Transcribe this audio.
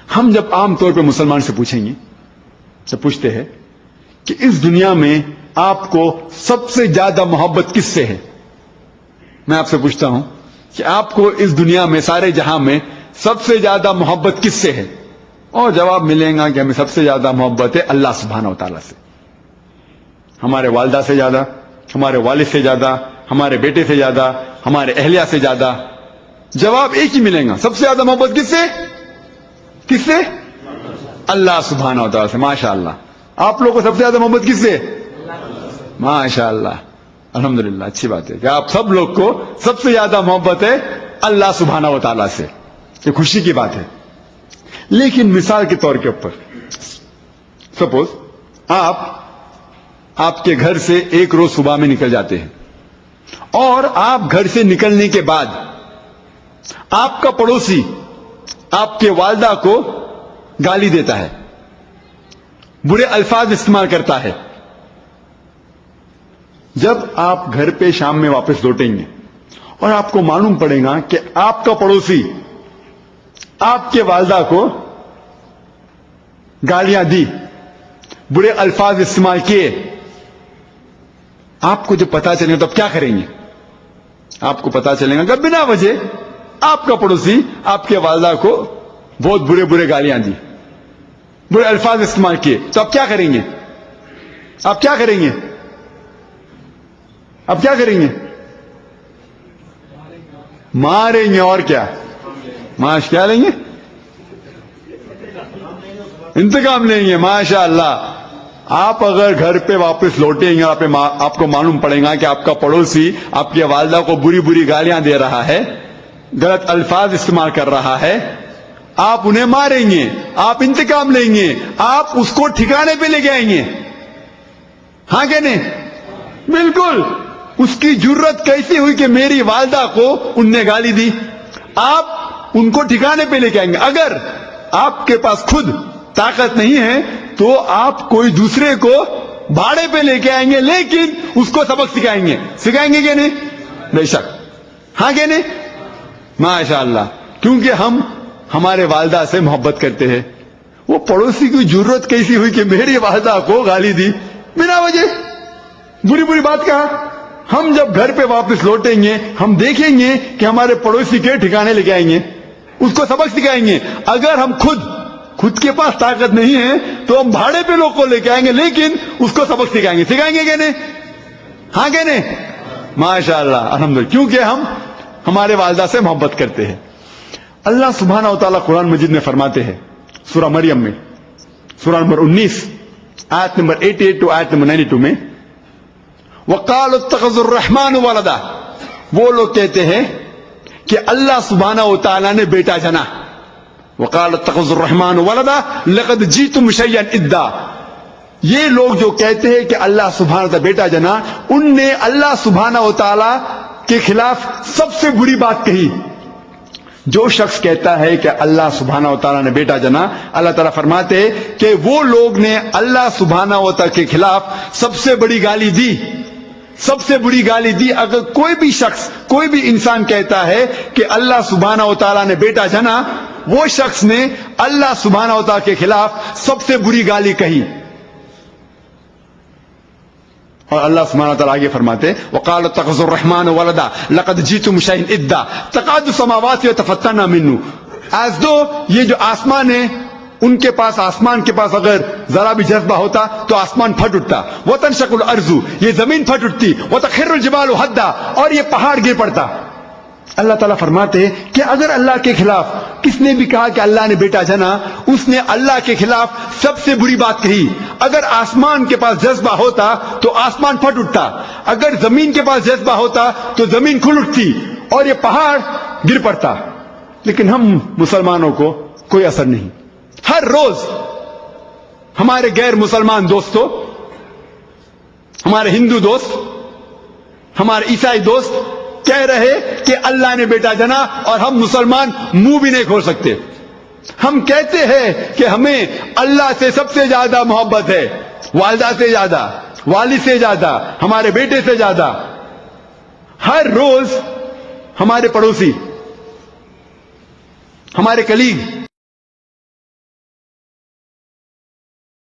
ہم جب عام طور پہ مسلمان سے پوچھیں گے، جب پوچھتے ہیں کہ اس دنیا میں آپ کو سب سے زیادہ محبت کس سے ہے، میں آپ سے پوچھتا ہوں کہ آپ کو اس دنیا میں سارے جہاں میں سب سے زیادہ محبت کس سے ہے، اور جواب ملے گا کہ ہمیں سب سے زیادہ محبت ہے اللہ سبحانہ و تعالیٰ سے، ہمارے والدہ سے زیادہ، ہمارے والد سے زیادہ، ہمارے بیٹے سے زیادہ، ہمارے اہلیہ سے زیادہ۔ جواب ایک ہی ملے گا، سب سے زیادہ محبت کس سے؟ کس سے؟ اللہ سبحانہ و تعالیٰ سے۔ ماشاء اللہ، آپ لوگوں کو سب سے زیادہ محبت کس سے؟ ماشاء اللہ، الحمدللہ، اچھی بات ہے کہ آپ سب لوگ کو سب سے زیادہ محبت ہے اللہ سبحانہ و تعالیٰ سے، یہ خوشی کی بات ہے۔ لیکن مثال کے طور کے اوپر سپوز آپ کے گھر سے ایک روز صبح میں نکل جاتے ہیں، اور آپ گھر سے نکلنے کے بعد آپ کا پڑوسی آپ کے والدہ کو گالی دیتا ہے، برے الفاظ استعمال کرتا ہے۔ جب آپ گھر پہ شام میں واپس لوٹیں گے اور آپ کو معلوم پڑے گا کہ آپ کا پڑوسی آپ کے والدہ کو گالیاں دی، برے الفاظ استعمال کیے، آپ کو جب پتا چلے گا تو آپ کیا کریں گے؟ آپ کو پتا چلے گا کہ بنا وجہ آپ کا پڑوسی آپ کے والدہ کو بہت برے گالیاں دی، برے الفاظ استعمال کیے، تو آپ کیا کریں گے؟ آپ کیا کریں گے؟ آپ کیا کریں گے؟ ماریں گے، اور کیا؟ معاش کیا لیں گے؟ انتقام لیں گے۔ ماشاء اللہ، آپ اگر گھر پہ واپس لوٹیں گے، آپ کو معلوم پڑے گا کہ آپ کا پڑوسی آپ کے والدہ کو بری گالیاں دے رہا ہے، غلط الفاظ استعمال کر رہا ہے، آپ انہیں ماریں گے، آپ انتقام لیں گے، آپ اس کو ٹھکانے پہ لے کے آئیں گے، ہاں کہ نہیں؟ بالکل۔ اس کی جرت کیسی ہوئی کہ میری والدہ کو ان نے گالی دی، آپ ان کو ٹھکانے پہ لے کے آئیں گے۔ اگر آپ کے پاس خود طاقت نہیں ہے تو آپ کوئی دوسرے کو بھاڑے پہ لے کے آئیں گے، لیکن اس کو سبق سکھائیں گے کہ نہیں؟ بے شک، ہاں کہ نہیں؟ ماشاء اللہ، کیونکہ ہم ہمارے والدہ سے محبت کرتے ہیں۔ وہ پڑوسی کی جرت کیسی ہوئی کہ میری والدہ کو گالی دی، بنا وجہ بری بات کہا۔ ہم جب گھر پہ واپس لوٹیں گے ہم دیکھیں گے کہ ہمارے پڑوسی کے ٹھکانے لے کے آئیں گے، اس کو سبق سکھائیں گے۔ اگر ہم خود کے پاس طاقت نہیں ہے تو ہم بھاڑے پہ لوگ کو لے کے آئیں گے، لیکن اس کو سبق سکھائیں گے کہ نہیں؟ ہاں کہ نہیں؟ ماشاء اللہ، الحمدللہ، کیونکہ ہم ہمارے والدہ سے محبت کرتے ہیں۔ اللہ سبحانہ و تعالیٰ قرآن مجید میں فرماتے ہیں، سورہ مریم میں، سورہ نمبر 19 آیت نمبر 88 ٹو آیت نمبر 92 میں، وَقَالُوا اتَّخَذُوا الرَّحْمَنُ وَلَدًا، وہ لوگ کہتے ہیں کہ اللہ سبحانہ و تعالیٰ نے بیٹا جنا۔ وَقَالُوا اتَّخَذُوا الرَّحْمَنُ وَلَدًا لَقَدْ جِئْتُمْ شَيْئًا إِدًّا، یہ لوگ جو کہتے ہیں کہ اللہ سبحانہ و تعالیٰ بیٹا جنا، ان نے اللہ سبحانہ و تعالیٰ کے خلاف سب سے بری بات کہی۔ جو شخص کہتا ہے کہ اللہ سبحانہ و تعالیٰ نے بیٹا جنا، اللہ تعالیٰ فرماتے ہیں کہ وہ لوگ نے اللہ سبحانہ و تعالیٰ کے خلاف سب سے بڑی گالی دی، سب سے بری گالی دی۔ اگر کوئی بھی شخص، کوئی بھی انسان کہتا ہے کہ اللہ سبحانہ و تعالیٰ نے بیٹا جنا، وہ شخص نے اللہ سبحانہ و تعالیٰ کے خلاف سب سے بری گالی کہی۔ اور اللہ سبحانہ و تعالیٰ آگے فرماتے وَقَالُوا اتَّخَذُوا الرَّحْمَنَ وَلَدًا لَقَدْ جِئْتُمْ شَيْئًا إِدًّا تَكَادُ السَّمَاوَاتُ يَتَفَطَّرْنَ مِنْهُ، ایز دو یہ جو آسمان ہے، ان کے پاس، آسمان کے پاس اگر ذرا بھی جذبہ ہوتا تو آسمان پھٹ اٹھتا، وَتَنشَقُّ الْأَرْضُ، یہ زمین پھٹ اٹھتی، وَتَخِرُّ الْجِبَالُ هَدًّا، اور یہ پہاڑ گر پڑتا۔ اللہ تعالیٰ فرماتے ہیں کہ اگر اللہ کے خلاف کس نے بھی کہا کہ اللہ نے بیٹا جنا، اس نے اللہ کے خلاف سب سے بری بات کہی۔ اگر آسمان کے پاس جذبہ ہوتا تو آسمان پھٹ اٹھتا، اگر زمین کے پاس جذبہ ہوتا تو زمین کھل اٹھتی اور یہ پہاڑ گر پڑتا۔ لیکن ہم مسلمانوں کو کوئی اثر نہیں۔ ہر روز ہمارے غیر مسلمان دوستوں، ہمارے ہندو دوست، ہمارے عیسائی دوست کہہ رہے کہ اللہ نے بیٹا جنا، اور ہم مسلمان منہ بھی نہیں کھول سکتے۔ ہم کہتے ہیں کہ ہمیں اللہ سے سب سے زیادہ محبت ہے، والدہ سے زیادہ، والد سے زیادہ، ہمارے بیٹے سے زیادہ۔ ہر روز ہمارے پڑوسی، ہمارے کلیگ،